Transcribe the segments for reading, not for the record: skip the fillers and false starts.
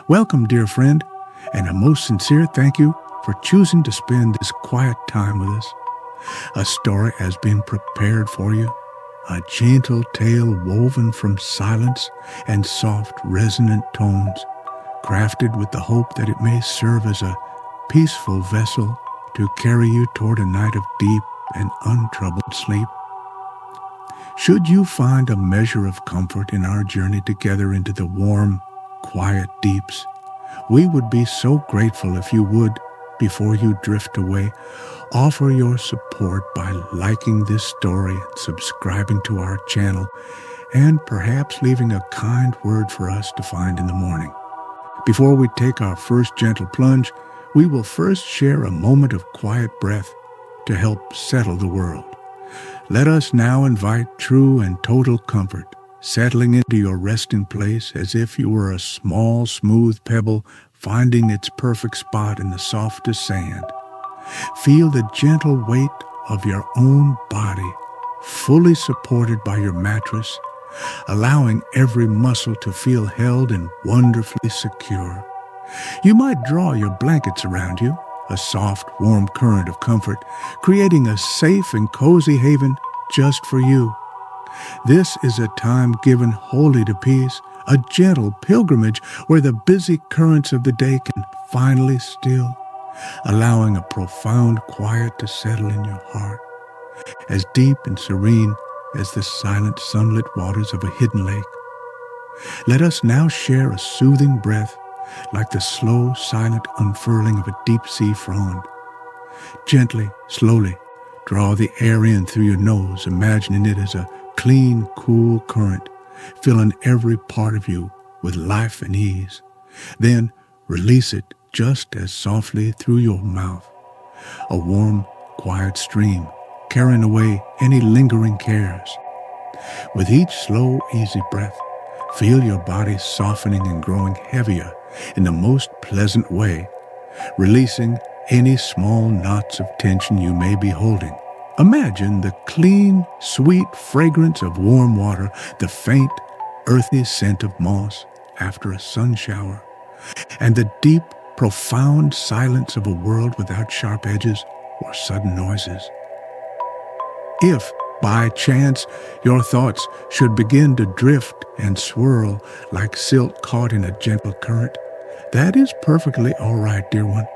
Welcome, dear friend, and a most sincere thank you for choosing to spend this quiet time with us. A story has been prepared for you, a gentle tale woven from silence and soft, resonant tones, crafted with the hope that it may serve as a peaceful vessel to carry you toward a night of deep and untroubled sleep. Should you find a measure of comfort in our journey together into the warm, quiet deeps, we would be so grateful if you would, before you drift away, offer your support by liking this story and subscribing to our channel, and perhaps leaving a kind word for us to find in the morning. Before we take our first gentle plunge, we will first share a moment of quiet breath to help settle the world. Let us now invite true and total comfort, settling into your resting place as if you were a small, smooth pebble finding its perfect spot in the softest sand. Feel the gentle weight of your own body, fully supported by your mattress, allowing every muscle to feel held and wonderfully secure. You might draw your blankets around you, a soft, warm current of comfort, creating a safe and cozy haven just for you. This is a time given wholly to peace, a gentle pilgrimage where the busy currents of the day can finally still, allowing a profound quiet to settle in your heart, as deep and serene as the silent sunlit waters of a hidden lake. Let us now share a soothing breath like the slow, silent unfurling of a deep-sea frond. Gently, slowly, draw the air in through your nose, imagining it as a clean, cool current, filling every part of you with life and ease. Then release it just as softly through your mouth, a warm, quiet stream, carrying away any lingering cares. With each slow, easy breath, feel your body softening and growing heavier in the most pleasant way, releasing any small knots of tension you may be holding. Imagine the clean, sweet fragrance of warm water, the faint, earthy scent of moss after a sun shower, and the deep, profound silence of a world without sharp edges or sudden noises. If, by chance, your thoughts should begin to drift and swirl like silt caught in a gentle current, that is perfectly all right, dear one.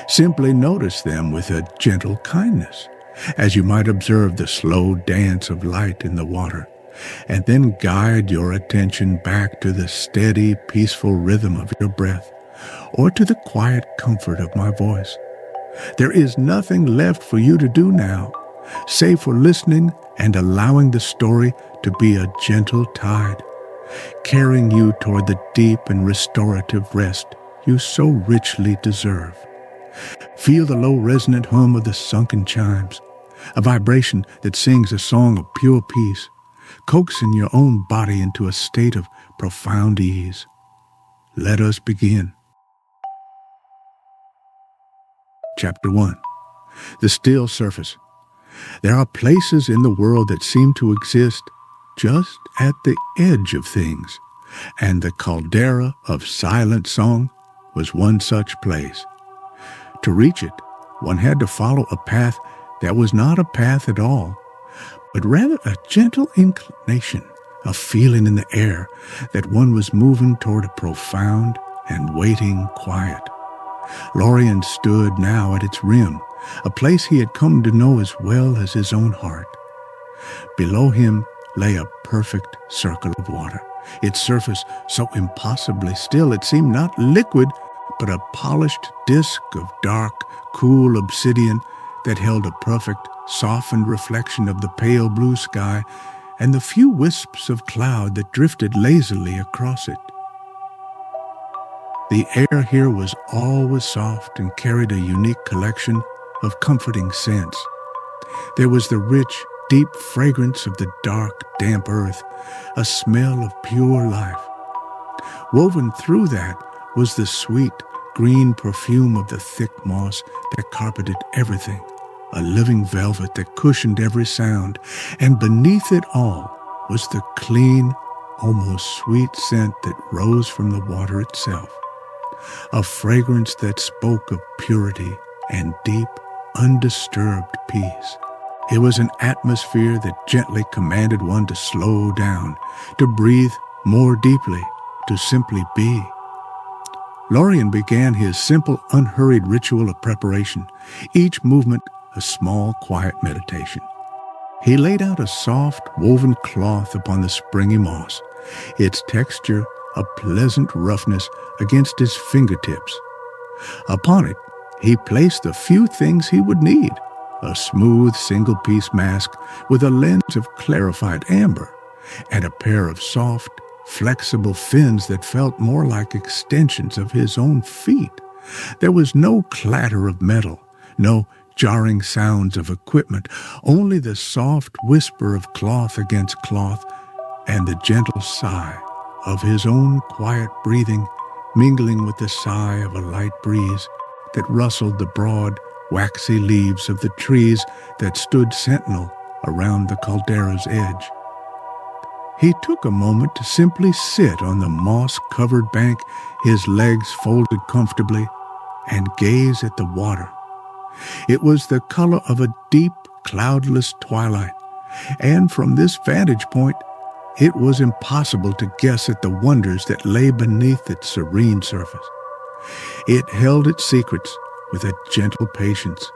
Simply notice them with a gentle kindness, as you might observe the slow dance of light in the water, and then guide your attention back to the steady, peaceful rhythm of your breath, or to the quiet comfort of my voice. There is nothing left for you to do now, save for listening and allowing the story to be a gentle tide, carrying you toward the deep and restorative rest you so richly deserve. Feel the low resonant hum of the sunken chimes, a vibration that sings a song of pure peace, coaxing your own body into a state of profound ease. Let us begin. Chapter 1. The Still Surface. There are places in the world that seem to exist just at the edge of things, and the caldera of silent song was one such place. To reach it, one had to follow a path that was not a path at all, but rather a gentle inclination, a feeling in the air that one was moving toward a profound and waiting quiet. Lorien stood now at its rim, a place he had come to know as well as his own heart. Below him lay a perfect circle of water, its surface so impossibly still it seemed not liquid, but a polished disk of dark, cool obsidian that held a perfect, softened reflection of the pale blue sky and the few wisps of cloud that drifted lazily across it. The air here was always soft and carried a unique collection of comforting scents. There was the rich, deep fragrance of the dark, damp earth, a smell of pure life. Woven through that was the sweet, green perfume of the thick moss that carpeted everything, a living velvet that cushioned every sound, and beneath it all was the clean, almost sweet scent that rose from the water itself. a fragrance that spoke of purity and deep, undisturbed peace. It was an atmosphere that gently commanded one to slow down, to breathe more deeply, to simply be. Lorien began his simple, unhurried ritual of preparation, each movement a small, quiet meditation. He laid out a soft, woven cloth upon the springy moss, its texture a pleasant roughness against his fingertips. Upon it, he placed the few things he would need: a smooth single-piece mask with a lens of clarified amber, and a pair of soft, flexible fins that felt more like extensions of his own feet. There was no clatter of metal, no jarring sounds of equipment, only the soft whisper of cloth against cloth and the gentle sigh of his own quiet breathing mingling with the sigh of a light breeze that rustled the broad, waxy leaves of the trees that stood sentinel around the caldera's edge. He took a moment to simply sit on the moss-covered bank, his legs folded comfortably, and gaze at the water. It was the color of a deep, cloudless twilight, and from this vantage point, it was impossible to guess at the wonders that lay beneath its serene surface. It held its secrets with a gentle patience.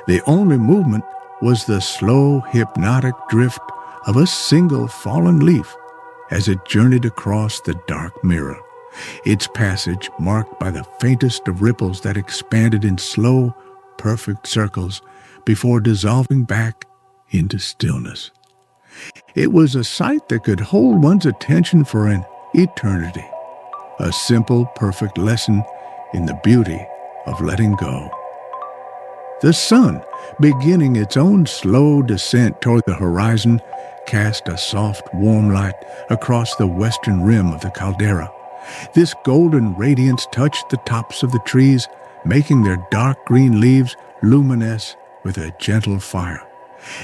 The only movement was the slow, hypnotic drift of a single fallen leaf as it journeyed across the dark mirror, its passage marked by the faintest of ripples that expanded in slow, perfect circles before dissolving back into stillness. It was a sight that could hold one's attention for an eternity, a simple, perfect lesson in the beauty of letting go. The sun, beginning its own slow descent toward the horizon, cast a soft, warm light across the western rim of the caldera. This golden radiance touched the tops of the trees, making their dark green leaves luminesce with a gentle fire,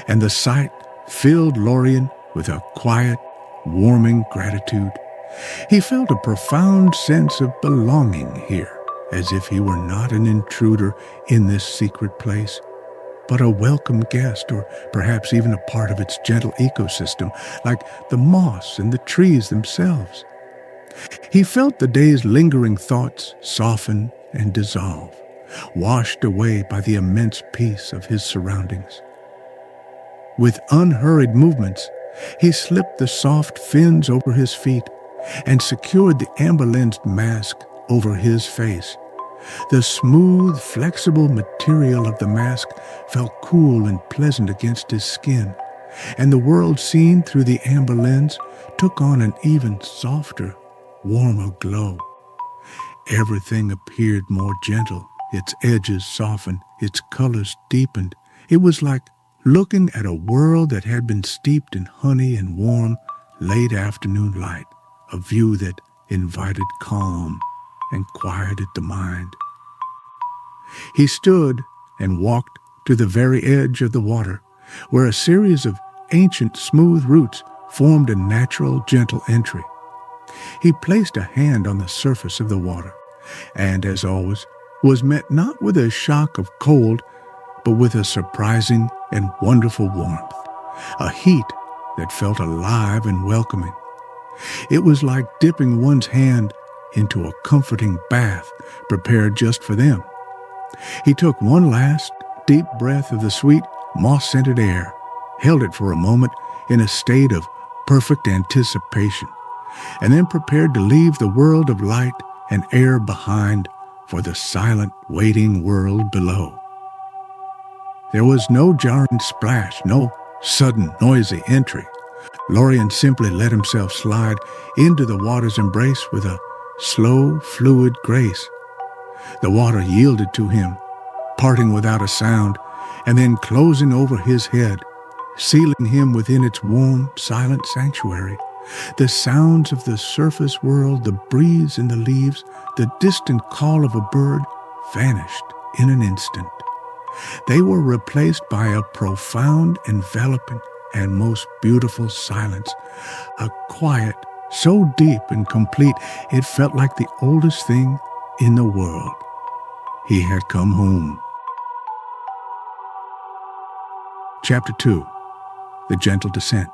and the sight filled Lorien with a quiet, warming gratitude. He felt a profound sense of belonging here, as if he were not an intruder in this secret place, but a welcome guest, or perhaps even a part of its gentle ecosystem, like the moss and the trees themselves. He felt the day's lingering thoughts soften and dissolve, washed away by the immense peace of his surroundings. With unhurried movements, he slipped the soft fins over his feet and secured the amber-lensed mask over his face. The smooth, flexible material of the mask felt cool and pleasant against his skin, and the world seen through the amber lens took on an even softer, warmer glow. Everything appeared more gentle, its edges softened, its colors deepened. It was like looking at a world that had been steeped in honey and warm, late afternoon light, a view that invited calm and quieted the mind. He stood and walked to the very edge of the water, where a series of ancient smooth roots formed a natural, gentle entry. He placed a hand on the surface of the water, and, as always, was met not with a shock of cold, but with a surprising and wonderful warmth, a heat that felt alive and welcoming. It was like dipping one's hand into a comforting bath prepared just for them. He took one last, deep breath of the sweet, moss-scented air, held it for a moment in a state of perfect anticipation, and then prepared to leave the world of light and air behind for the silent, waiting world below. There was no jarring splash, no sudden, noisy entry. Lorien simply let himself slide into the water's embrace with a slow, fluid grace. The water yielded to him, parting without a sound, and then closing over his head, sealing him within its warm, silent sanctuary. The sounds of the surface world, the breeze in the leaves, the distant call of a bird vanished in an instant. They were replaced by a profound, enveloping, and most beautiful silence, a quiet so deep and complete it felt like the oldest thing in the world. He had come home. Chapter 2. The Gentle Descent.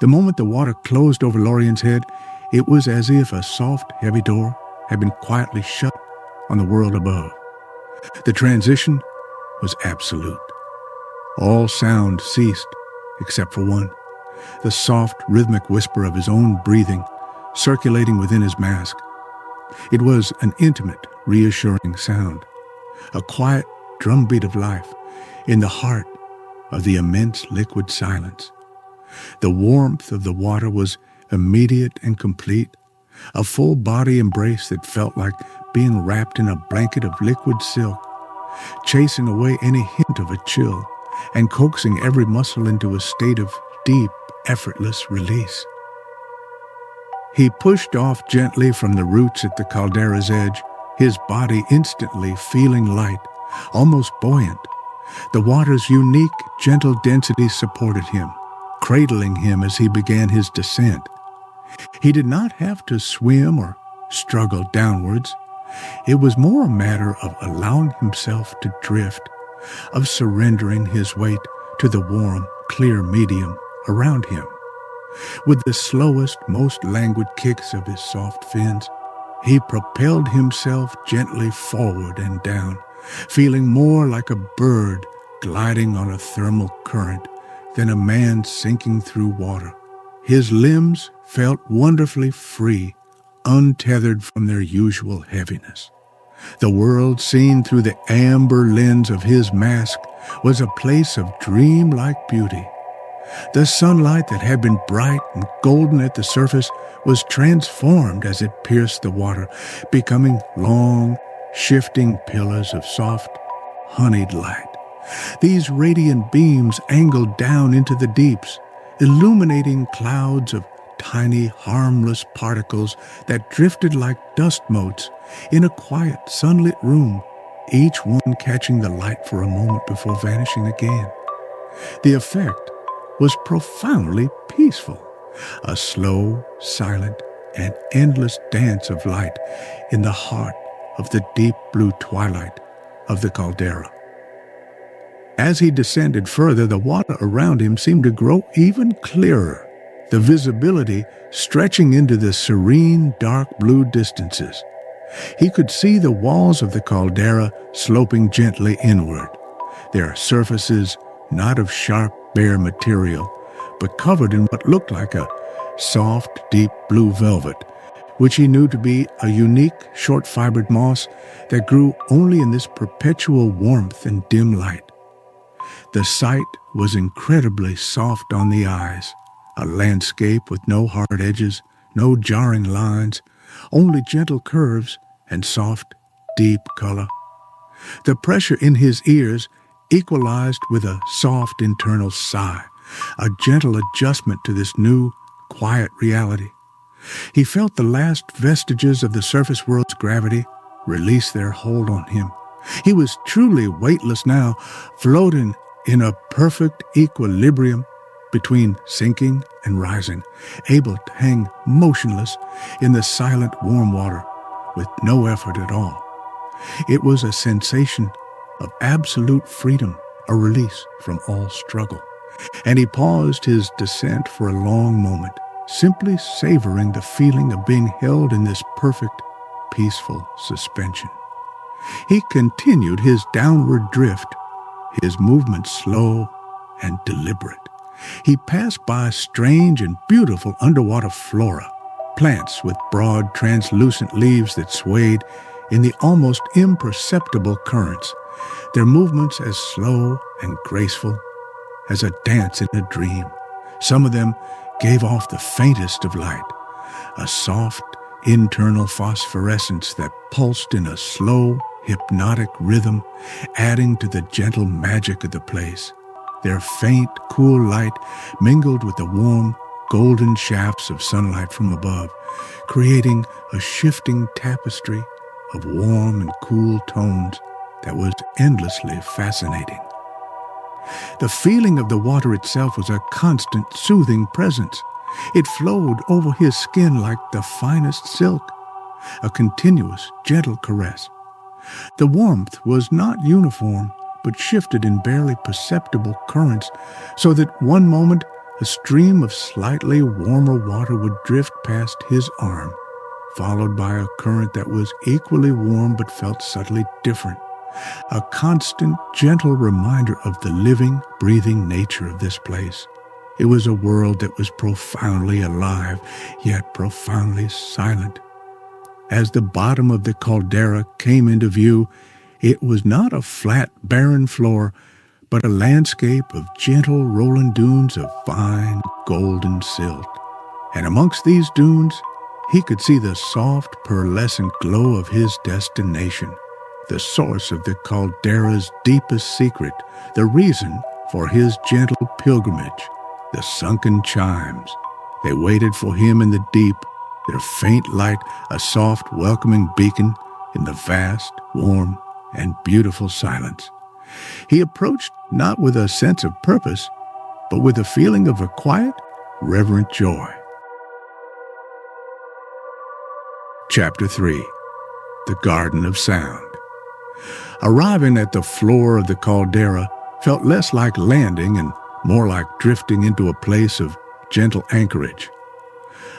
The moment the water closed over Lorien's head, it was as if a soft, heavy door had been quietly shut on the world above. The transition was absolute. All sound ceased, except for one, the soft, rhythmic whisper of his own breathing circulating within his mask. It was an intimate, reassuring sound, a quiet drumbeat of life in the heart of the immense liquid silence. The warmth of the water was immediate and complete, a full body embrace that felt like being wrapped in a blanket of liquid silk, chasing away any hint of a chill and coaxing every muscle into a state of deep, effortless release. He pushed off gently from the roots at the caldera's edge, his body instantly feeling light, almost buoyant. The water's unique, gentle density supported him, cradling him as he began his descent. He did not have to swim or struggle downwards. It was more a matter of allowing himself to drift, of surrendering his weight to the warm, clear medium around him. With the slowest, most languid kicks of his soft fins, he propelled himself gently forward and down, feeling more like a bird gliding on a thermal current than a man sinking through water. His limbs felt wonderfully free, untethered from their usual heaviness. The world seen through the amber lens of his mask was a place of dreamlike beauty. The sunlight that had been bright and golden at the surface was transformed as it pierced the water, becoming long, shifting pillars of soft, honeyed light. These radiant beams angled down into the deeps, illuminating clouds of tiny, harmless particles that drifted like dust motes in a quiet, sunlit room, each one catching the light for a moment before vanishing again. The effect was profoundly peaceful, a slow, silent, and endless dance of light in the heart of the deep blue twilight of the caldera. As he descended further, the water around him seemed to grow even clearer, the visibility stretching into the serene, dark blue distances. He could see the walls of the caldera sloping gently inward, their surfaces not of sharp, bare material, but covered in what looked like a soft, deep blue velvet, which he knew to be a unique, short-fibered moss that grew only in this perpetual warmth and dim light. The sight was incredibly soft on the eyes, a landscape with no hard edges, no jarring lines, only gentle curves and soft, deep color. The pressure in his ears equalized with a soft internal sigh, a gentle adjustment to this new, quiet reality. He felt the last vestiges of the surface world's gravity release their hold on him. He was truly weightless now, floating in a perfect equilibrium between sinking and rising, able to hang motionless in the silent warm water with no effort at all. It was a sensation of absolute freedom, a release from all struggle. And he paused his descent for a long moment, simply savoring the feeling of being held in this perfect, peaceful suspension. He continued his downward drift, his movements slow and deliberate. He passed by strange and beautiful underwater flora, plants with broad, translucent leaves that swayed in the almost imperceptible currents, their movements as slow and graceful as a dance in a dream. Some of them gave off the faintest of light, a soft internal phosphorescence that pulsed in a slow, hypnotic rhythm, adding to the gentle magic of the place. Their faint, cool light mingled with the warm, golden shafts of sunlight from above, creating a shifting tapestry of warm and cool tones that was endlessly fascinating. The feeling of the water itself was a constant, soothing presence. It flowed over his skin like the finest silk, a continuous, gentle caress. The warmth was not uniform, but shifted in barely perceptible currents, so that one moment a stream of slightly warmer water would drift past his arm, followed by a current that was equally warm but felt subtly different. A constant, gentle reminder of the living, breathing nature of this place. It was a world that was profoundly alive, yet profoundly silent. As the bottom of the caldera came into view, it was not a flat, barren floor, but a landscape of gentle rolling dunes of fine, golden silt. And amongst these dunes, he could see the soft, pearlescent glow of his destination, the source of the caldera's deepest secret, the reason for his gentle pilgrimage, the Sunken Chimes. They waited for him in the deep, their faint light a soft, welcoming beacon in the vast, warm, and beautiful silence. He approached not with a sense of purpose, but with a feeling of a quiet, reverent joy. Chapter 3. The Garden of Sound. Arriving at the floor of the caldera felt less like landing and more like drifting into a place of gentle anchorage.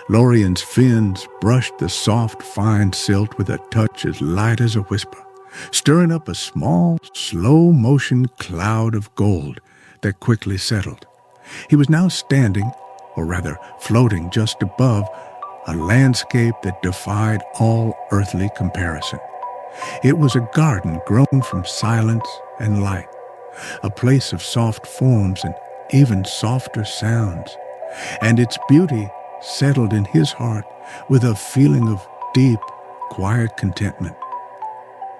Lorien's fins brushed the soft, fine silt with a touch as light as a whisper, stirring up a small, slow-motion cloud of gold that quickly settled. He was now standing, or rather floating just above, a landscape that defied all earthly comparison. It was a garden grown from silence and light, a place of soft forms and even softer sounds, and its beauty settled in his heart with a feeling of deep, quiet contentment.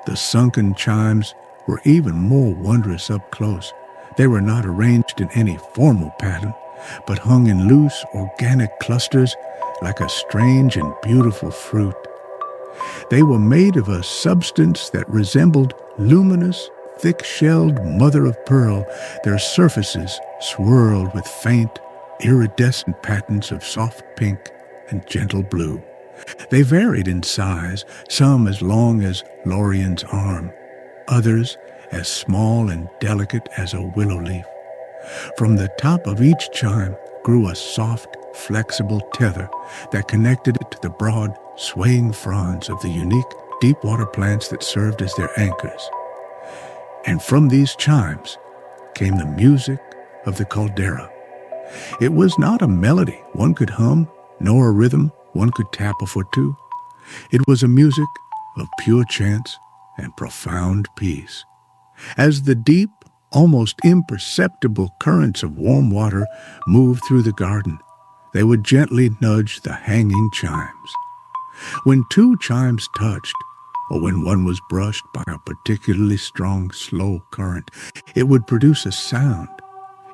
The sunken chimes were even more wondrous up close. They were not arranged in any formal pattern, but hung in loose, organic clusters like a strange and beautiful fruit. They were made of a substance that resembled luminous, thick-shelled mother-of-pearl, their surfaces swirled with faint, iridescent patterns of soft pink and gentle blue. They varied in size, some as long as Lorien's arm, others as small and delicate as a willow leaf. From the top of each chime grew a soft, flexible tether that connected it to the broad, swaying fronds of the unique deep-water plants that served as their anchors. And from these chimes came the music of the caldera. It was not a melody one could hum, nor a rhythm one could tap a foot to. It was a music of pure chants and profound peace. As the deep, almost imperceptible currents of warm water moved through the garden, they would gently nudge the hanging chimes. When two chimes touched, or when one was brushed by a particularly strong, slow current, it would produce a sound.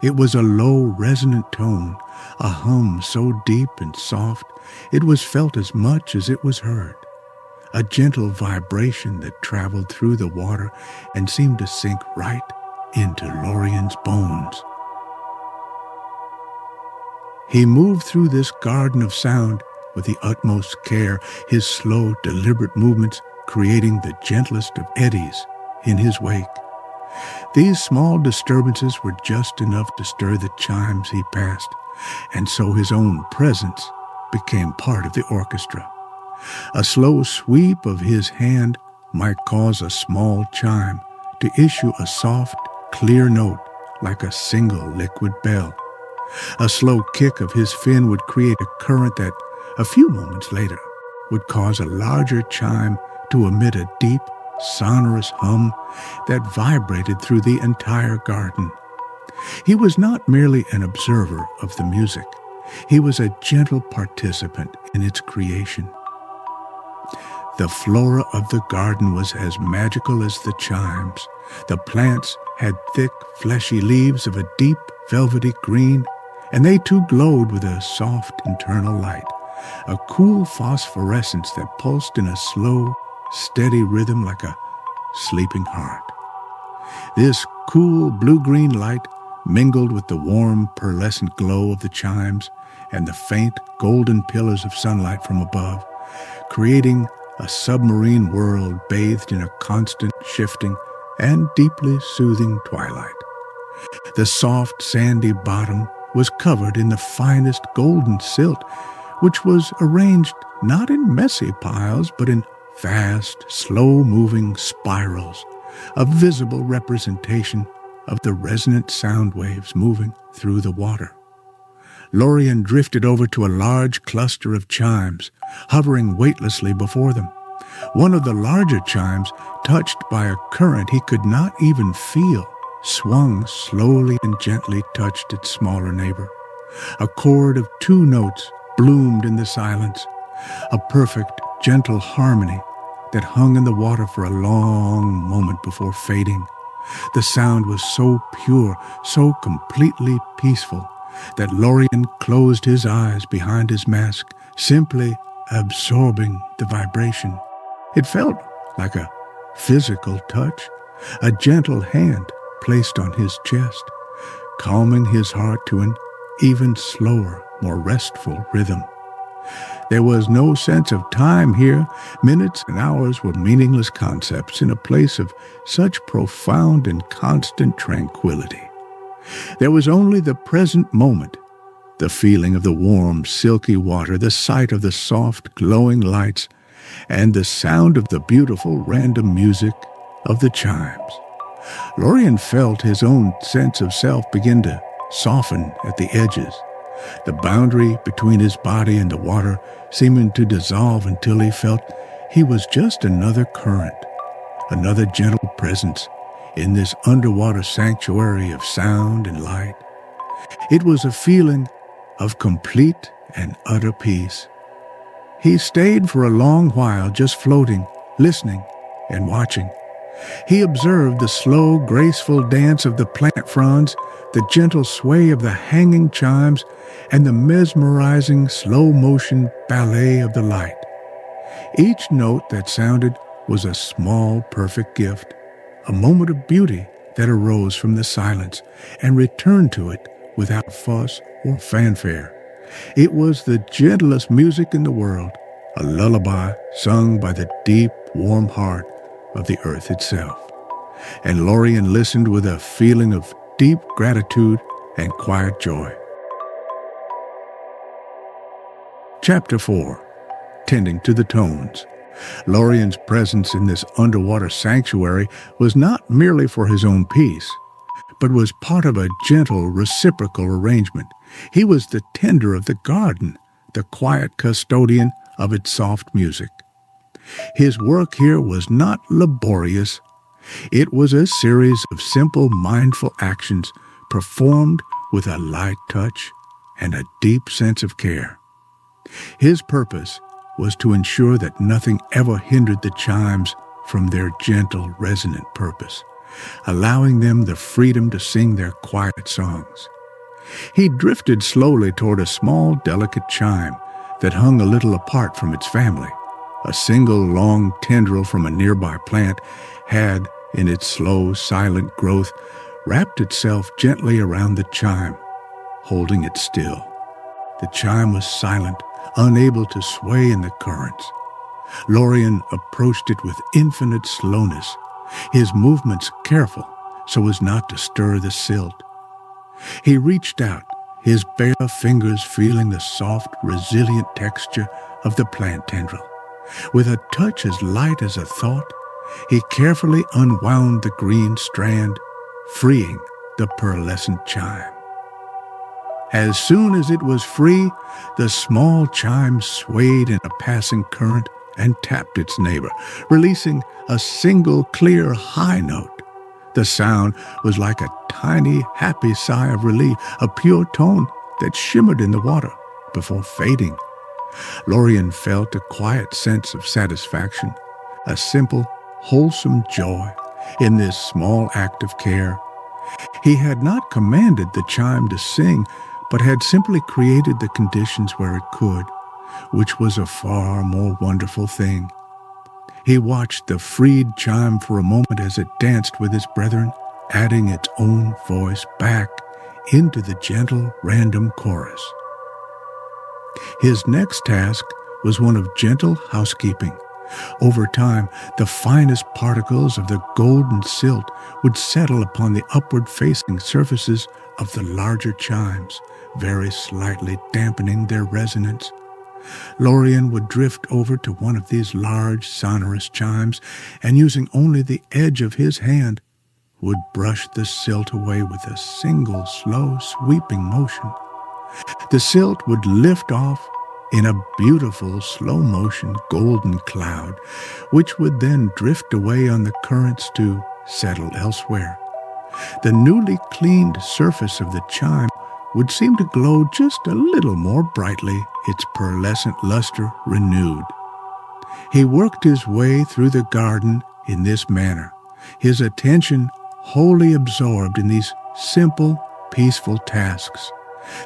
It was a low, resonant tone, a hum so deep and soft it was felt as much as it was heard, a gentle vibration that traveled through the water and seemed to sink right into Lorien's bones. He moved through this garden of sound with the utmost care, his slow, deliberate movements creating the gentlest of eddies in his wake. These small disturbances were just enough to stir the chimes he passed, and so his own presence became part of the orchestra. A slow sweep of his hand might cause a small chime to issue a soft, clear note like a single liquid bell. A slow kick of his fin would create a current that, a few moments later, would cause a larger chime to emit a deep, sonorous hum that vibrated through the entire garden. He was not merely an observer of the music. He was a gentle participant in its creation. The flora of the garden was as magical as the chimes. The plants had thick, fleshy leaves of a deep, velvety green, and they too glowed with a soft internal light, a cool phosphorescence that pulsed in a slow, steady rhythm like a sleeping heart. This cool blue-green light mingled with the warm, pearlescent glow of the chimes and the faint, golden pillars of sunlight from above, creating a submarine world bathed in a constant shifting and deeply soothing twilight. The soft, sandy bottom was covered in the finest golden silt, which was arranged not in messy piles, but in vast, slow-moving spirals, a visible representation of the resonant sound waves moving through the water. Lorien drifted over to a large cluster of chimes, hovering weightlessly before them. One of the larger chimes, touched by a current he could not even feel, swung slowly and gently touched its smaller neighbor. A chord of 2 notes bloomed in the silence, a perfect, gentle harmony that hung in the water for a long moment before fading. The sound was so pure, so completely peaceful, that Lorien closed his eyes behind his mask, simply absorbing the vibration. It felt like a physical touch, a gentle hand placed on his chest, calming his heart to an even slower, more restful rhythm. There was no sense of time here. Minutes and hours were meaningless concepts in a place of such profound and constant tranquility. There was only the present moment, the feeling of the warm, silky water, the sight of the soft, glowing lights, and the sound of the beautiful, random music of the chimes. Lorien felt his own sense of self begin to soften at the edges, the boundary between his body and the water seeming to dissolve until he felt he was just another current, another gentle presence in this underwater sanctuary of sound and light. It was a feeling of complete and utter peace. He stayed for a long while just floating, listening, and watching. He observed the slow, graceful dance of the plant fronds, the gentle sway of the hanging chimes, and the mesmerizing, slow-motion ballet of the light. Each note that sounded was a small, perfect gift, a moment of beauty that arose from the silence and returned to it without fuss or fanfare. It was the gentlest music in the world, a lullaby sung by the deep, warm heart of the earth itself. And Lorien listened with a feeling of deep gratitude and quiet joy. Chapter 4. Tending to the Tones. Lorien's presence in this underwater sanctuary was not merely for his own peace, but was part of a gentle, reciprocal arrangement. He was the tender of the garden, the quiet custodian of its soft music. His work here was not laborious. It was a series of simple, mindful actions performed with a light touch and a deep sense of care. His purpose was to ensure that nothing ever hindered the chimes from their gentle, resonant purpose, allowing them the freedom to sing their quiet songs. He drifted slowly toward a small, delicate chime that hung a little apart from its family. A single long tendril from a nearby plant had, in its slow, silent growth, wrapped itself gently around the chime, holding it still. The chime was silent, unable to sway in the currents. Lorien approached it with infinite slowness, his movements careful so as not to stir the silt. He reached out, his bare fingers feeling the soft, resilient texture of the plant tendril. With a touch as light as a thought, he carefully unwound the green strand, freeing the pearlescent chime. As soon as it was free, the small chime swayed in a passing current and tapped its neighbor, releasing a single clear high note. The sound was like a tiny, happy sigh of relief, a pure tone that shimmered in the water before fading. Lorien felt a quiet sense of satisfaction, a simple, wholesome joy in this small act of care. He had not commanded the chime to sing, but had simply created the conditions where it could, which was a far more wonderful thing. He watched the freed chime for a moment as it danced with its brethren, adding its own voice back into the gentle, random chorus. His next task was one of gentle housekeeping, Over time, the finest particles of the golden silt would settle upon the upward-facing surfaces of the larger chimes, very slightly dampening their resonance. Lorien would drift over to one of these large, sonorous chimes, and using only the edge of his hand, would brush the silt away with a single, slow, sweeping motion. The silt would lift off in a beautiful, slow-motion golden cloud, which would then drift away on the currents to settle elsewhere. The newly cleaned surface of the chime would seem to glow just a little more brightly, its pearlescent luster renewed. He worked his way through the garden in this manner, his attention wholly absorbed in these simple, peaceful tasks.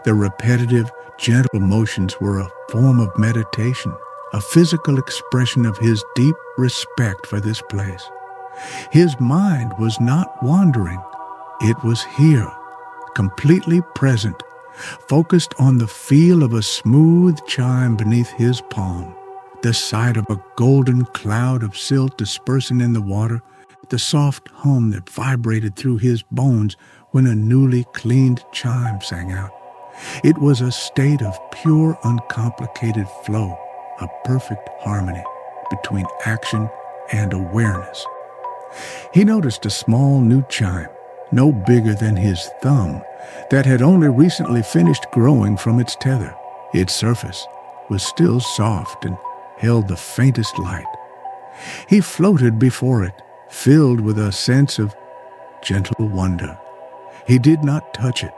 The repetitive, gentle motions were a form of meditation, a physical expression of his deep respect for this place. His mind was not wandering. It was here, completely present, focused on the feel of a smooth chime beneath his palm, the sight of a golden cloud of silt dispersing in the water, the soft hum that vibrated through his bones when a newly cleaned chime sang out. It was a state of pure, uncomplicated flow, a perfect harmony between action and awareness. He noticed a small new chime, no bigger than his thumb, that had only recently finished growing from its tether. Its surface was still soft and held the faintest light. He floated before it, filled with a sense of gentle wonder. He did not touch it,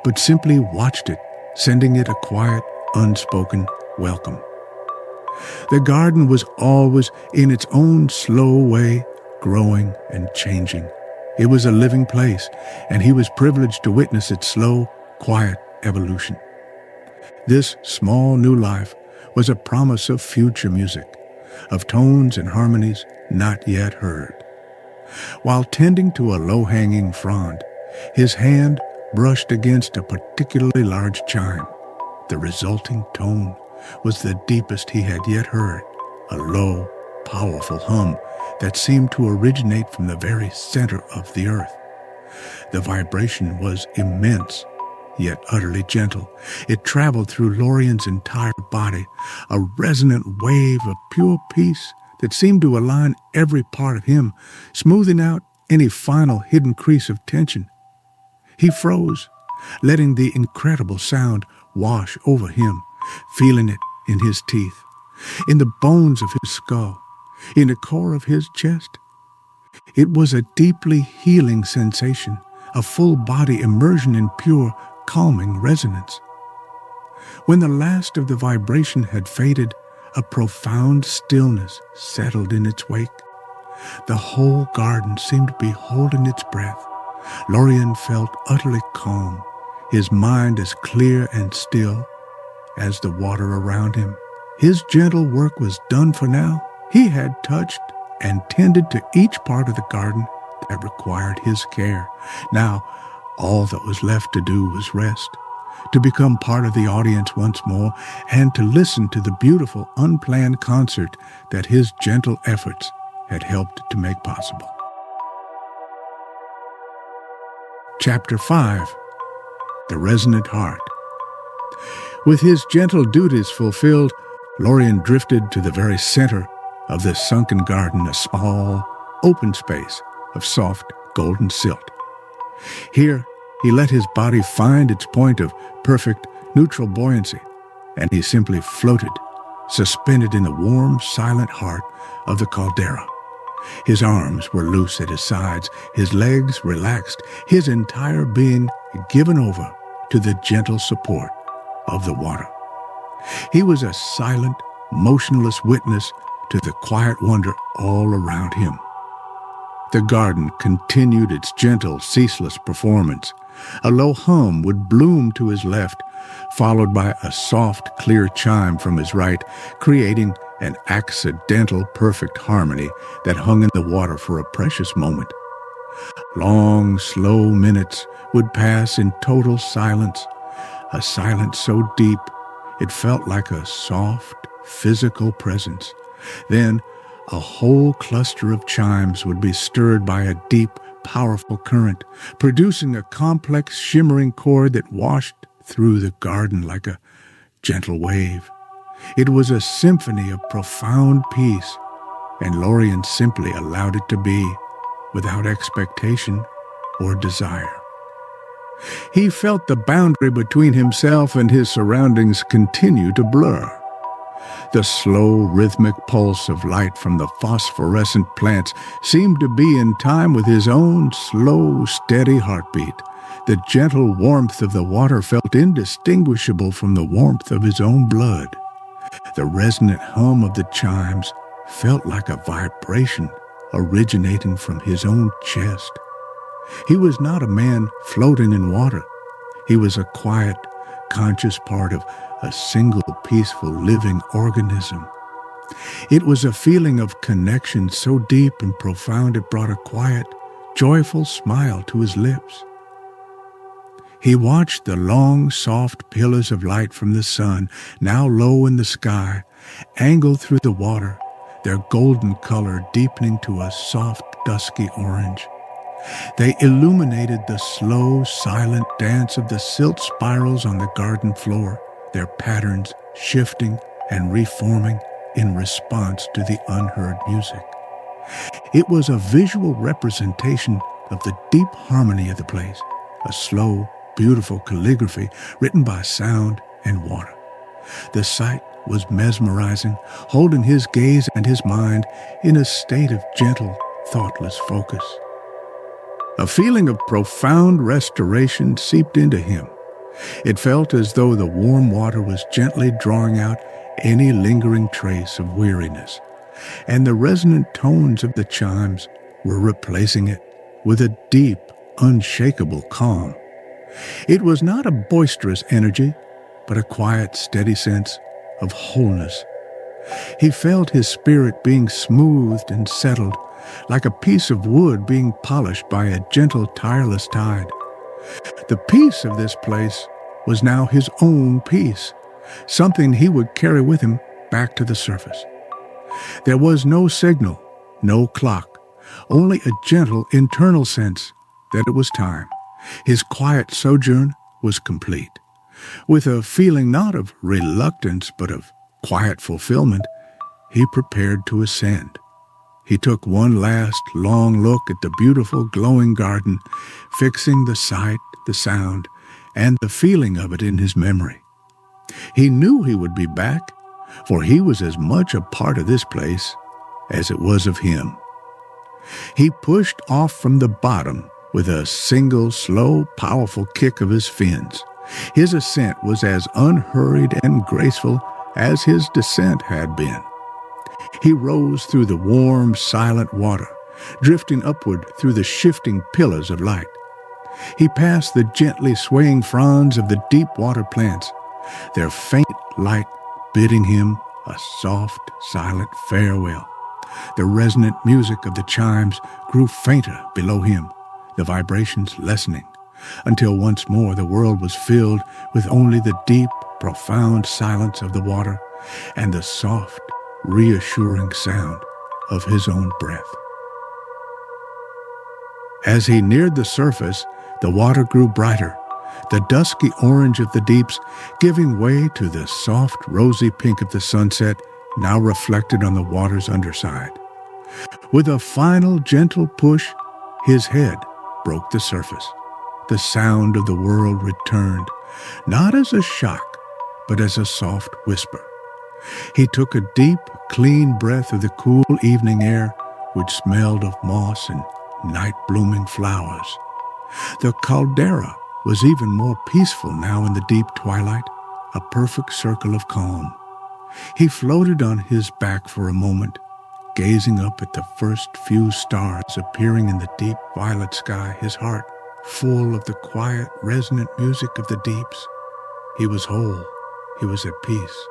but simply watched it, sending it a quiet, unspoken welcome. The garden was always, in its own slow way, growing and changing. It was a living place, and he was privileged to witness its slow, quiet evolution. This small new life was a promise of future music, of tones and harmonies not yet heard. While tending to a low-hanging frond, his hand brushed against a particularly large chime. The resulting tone was the deepest he had yet heard, a low, powerful hum that seemed to originate from the very center of the earth. The vibration was immense, yet utterly gentle. It traveled through Lorien's entire body, a resonant wave of pure peace that seemed to align every part of him, smoothing out any final hidden crease of tension. He froze, letting the incredible sound wash over him, feeling it in his teeth, in the bones of his skull, in the core of his chest. It was a deeply healing sensation, a full-body immersion in pure, calming resonance. When the last of the vibration had faded, a profound stillness settled in its wake. The whole garden seemed to be holding its breath. Lorien felt utterly calm, his mind as clear and still as the water around him. His gentle work was done for now. He had touched and tended to each part of the garden that required his care. Now, all that was left to do was rest, to become part of the audience once more, and to listen to the beautiful, unplanned concert that his gentle efforts had helped to make possible. Chapter 5. The Resonant Heart. With his gentle duties fulfilled, Lorien drifted to the very center of the sunken garden, a small, open space of soft, golden silt. Here, he let his body find its point of perfect, neutral buoyancy, and he simply floated, suspended in the warm, silent heart of the caldera. His arms were loose at his sides, his legs relaxed, his entire being given over to the gentle support of the water. He was a silent, motionless witness to the quiet wonder all around him. The garden continued its gentle, ceaseless performance. A low hum would bloom to his left, followed by a soft, clear chime from his right, creating an accidental, perfect harmony that hung in the water for a precious moment. Long, slow minutes would pass in total silence, a silence so deep it felt like a soft, physical presence. Then a whole cluster of chimes would be stirred by a deep, powerful current, producing a complex, shimmering chord that washed through the garden like a gentle wave. It was a symphony of profound peace, and Lorien simply allowed it to be, without expectation or desire. He felt the boundary between himself and his surroundings continue to blur. The slow, rhythmic pulse of light from the phosphorescent plants seemed to be in time with his own slow, steady heartbeat. The gentle warmth of the water felt indistinguishable from the warmth of his own blood. The resonant hum of the chimes felt like a vibration originating from his own chest. He was not a man floating in water. He was a quiet, conscious part of a single, peaceful, living organism. It was a feeling of connection so deep and profound it brought a quiet, joyful smile to his lips. He watched the long, soft pillars of light from the sun, now low in the sky, angle through the water, their golden color deepening to a soft, dusky orange. They illuminated the slow, silent dance of the silt spirals on the garden floor, their patterns shifting and reforming in response to the unheard music. It was a visual representation of the deep harmony of the place, a slow, beautiful calligraphy written by sound and water. The sight was mesmerizing, holding his gaze and his mind in a state of gentle, thoughtless focus. A feeling of profound restoration seeped into him. It felt as though the warm water was gently drawing out any lingering trace of weariness, and the resonant tones of the chimes were replacing it with a deep, unshakable calm. It was not a boisterous energy, but a quiet, steady sense of wholeness. He felt his spirit being smoothed and settled, like a piece of wood being polished by a gentle, tireless tide. The peace of this place was now his own peace, something he would carry with him back to the surface. There was no signal, no clock, only a gentle internal sense that it was time. His quiet sojourn was complete. With a feeling not of reluctance but of quiet fulfillment, he prepared to ascend. He took one last long look at the beautiful glowing garden, fixing the sight, the sound, and the feeling of it in his memory. He knew he would be back, for he was as much a part of this place as it was of him. He pushed off from the bottom with a single, slow, powerful kick of his fins. His ascent was as unhurried and graceful as his descent had been. He rose through the warm, silent water, drifting upward through the shifting pillars of light. He passed the gently swaying fronds of the deep water plants, their faint light bidding him a soft, silent farewell. The resonant music of the chimes grew fainter below him, the vibrations lessening, until once more the world was filled with only the deep, profound silence of the water and the soft, reassuring sound of his own breath. As he neared the surface, the water grew brighter, the dusky orange of the deeps giving way to the soft, rosy pink of the sunset, now reflected on the water's underside. With a final gentle push, his head broke the surface. The sound of the world returned, not as a shock, but as a soft whisper. He took a deep, clean breath of the cool evening air, which smelled of moss and night-blooming flowers. The caldera was even more peaceful now in the deep twilight, a perfect circle of calm. He floated on his back for a moment, gazing up at the first few stars appearing in the deep violet sky, his heart full of the quiet, resonant music of the deeps. He was whole. He was at peace.